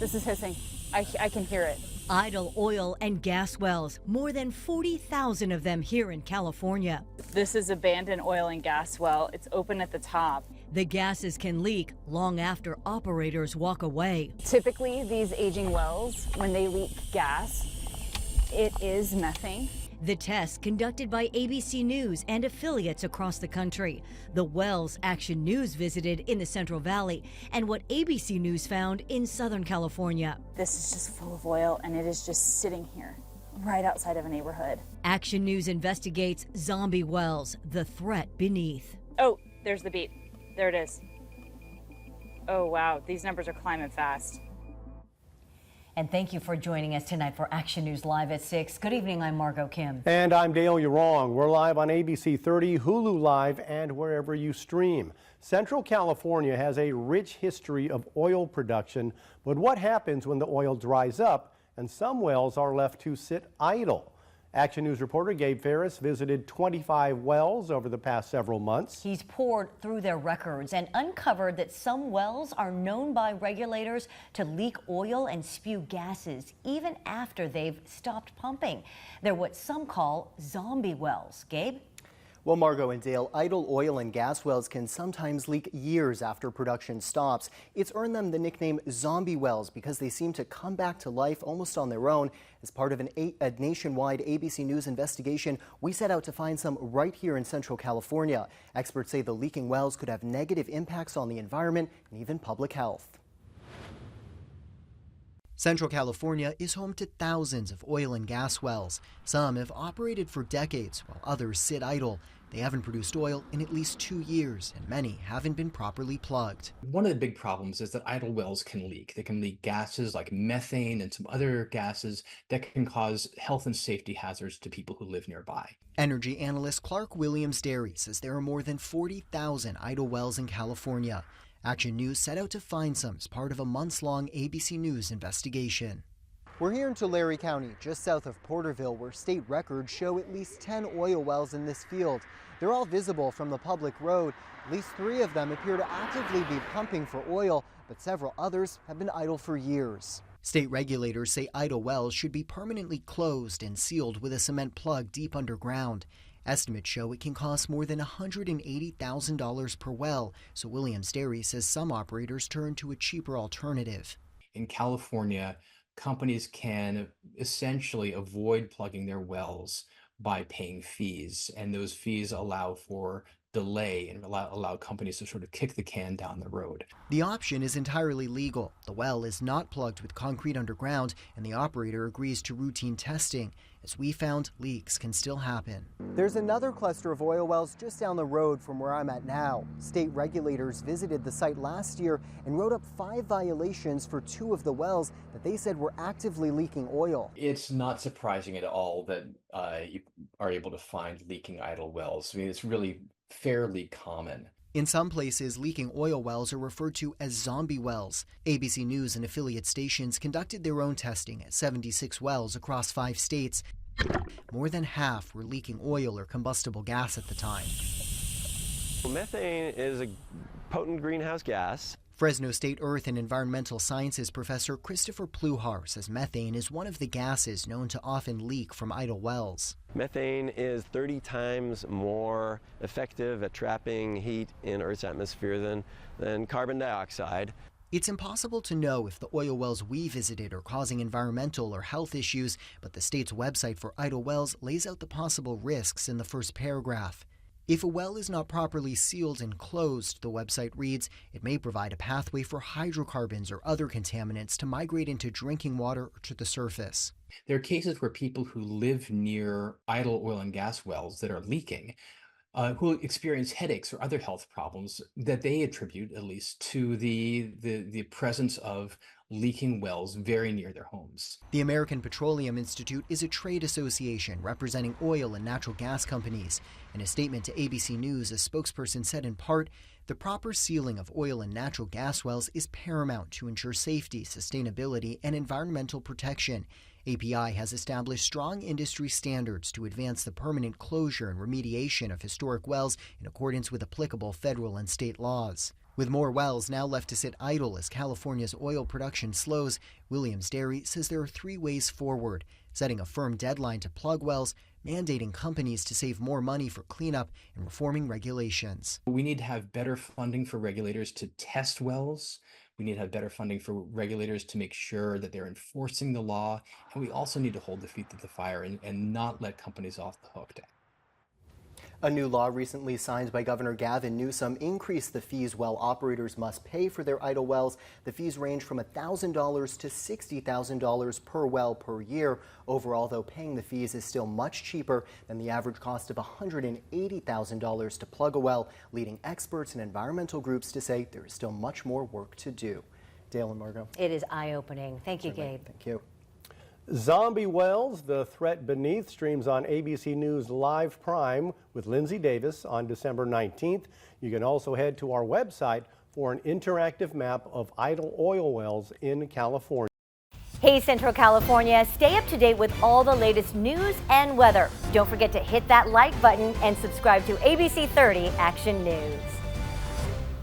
This is hissing. I can hear it. Idle oil and gas wells, more than 40,000 of them here in California. This is abandoned oil and gas well. It's open at the top. The gases can leak long after operators walk away. Typically, these aging wells, when they leak gas, it is methane. The tests conducted by ABC News and affiliates across the country. The wells Action News visited in the Central Valley and what ABC News found in Southern California. This is just full of oil and it is just sitting here right outside of a neighborhood. Action News investigates zombie wells, the threat beneath. Oh, there's the beep. There it is. Oh, wow. These numbers are climbing fast. And thank you for joining us tonight for Action News Live at 6. Good evening, I'm Margot Kim. And I'm Dale Urong. We're live on ABC 30, Hulu Live, and wherever you stream. Central California has a rich history of oil production, but what happens when the oil dries up and some wells are left to sit idle? Action News reporter Gabe Ferris visited 25 wells over the past several months. He's poured through their records and uncovered that some wells are known by regulators to leak oil and spew gases even after they've stopped pumping. They're what some call zombie wells. Gabe? Well, Margot and Dale, idle oil and gas wells can sometimes leak years after production stops. It's earned them the nickname zombie wells because they seem to come back to life almost on their own. As part of a nationwide ABC News investigation, we set out to find some right here in Central California. Experts say the leaking wells could have negative impacts on the environment and even public health. Central California is home to thousands of oil and gas wells. Some have operated for decades, while others sit idle. They haven't produced oil in at least 2 years, and many haven't been properly plugged. One of the big problems is that idle wells can leak. They can leak gases like methane and some other gases that can cause health and safety hazards to people who live nearby. Energy analyst Clark Williams-Derry says there are more than 40,000 idle wells in California. Action News set out to find some as part of a months-long ABC News investigation. We're here in Tulare County, just south of Porterville, where state records show at least 10 oil wells in this field. They're all visible from the public road. At least 3 of them appear to actively be pumping for oil, but several others have been idle for years. State regulators say idle wells should be permanently closed and sealed with a cement plug deep underground. Estimates show it can cost more than $180,000 per well, so Williams-Derry says some operators turn to a cheaper alternative. In California, companies can essentially avoid plugging their wells by paying fees, and those fees allow for delay and allow companies to sort of kick the can down the road. The option is entirely legal. The well is not plugged with concrete underground, and the operator agrees to routine testing. As we found, leaks can still happen. There's another cluster of oil wells just down the road from where I'm at now. State regulators visited the site last year and wrote up 5 violations for 2 of the wells that they said were actively leaking oil. It's not surprising at all that you are able to find leaking idle wells. I mean, it's really fairly common. In some places, leaking oil wells are referred to as zombie wells. ABC News and affiliate stations conducted their own testing at 76 wells across 5 states. More than half were leaking oil or combustible gas at the time. Methane is a potent greenhouse gas. Fresno State Earth and Environmental Sciences professor Christopher Pluhar says methane is one of the gases known to often leak from idle wells. Methane is 30 times more effective at trapping heat in Earth's atmosphere than carbon dioxide. It's impossible to know if the oil wells we visited are causing environmental or health issues, but the state's website for idle wells lays out the possible risks in the first paragraph. If a well is not properly sealed and closed, the website reads, it may provide a pathway for hydrocarbons or other contaminants to migrate into drinking water or to the surface. There are cases where people who live near idle oil and gas wells that are leaking who experience headaches or other health problems that they attribute at least to the presence of leaking wells very near their homes. The American Petroleum Institute is a trade association representing oil and natural gas companies. In a statement to ABC News, a spokesperson said in part, the proper sealing of oil and natural gas wells is paramount to ensure safety, sustainability, and environmental protection. API has established strong industry standards to advance the permanent closure and remediation of historic wells in accordance with applicable federal and state laws. With more wells now left to sit idle as California's oil production slows, Williams Dairy says there are 3 ways forward: setting a firm deadline to plug wells, mandating companies to save more money for cleanup, and reforming regulations. We need to have better funding for regulators to test wells. We need to have better funding for regulators to make sure that they're enforcing the law. And we also need to hold the feet to the fire and not let companies off the hook. A new law recently signed by Governor Gavin Newsom increased the fees well operators must pay for their idle wells. The fees range from $1,000 to $60,000 per well per year. Overall, though, paying the fees is still much cheaper than the average cost of $180,000 to plug a well, leading experts and environmental groups to say there is still much more work to do. Dale and Margot. It is eye-opening. Thank you, Gabe. Thank you. Zombie Wells, The Threat Beneath streams on ABC News Live Prime with Lindsay Davis on December 19th. You can also head to our website for an interactive map of idle oil wells in California. Hey, Central California, stay up to date with all the latest news and weather. Don't forget to hit that like button and subscribe to ABC 30 Action News.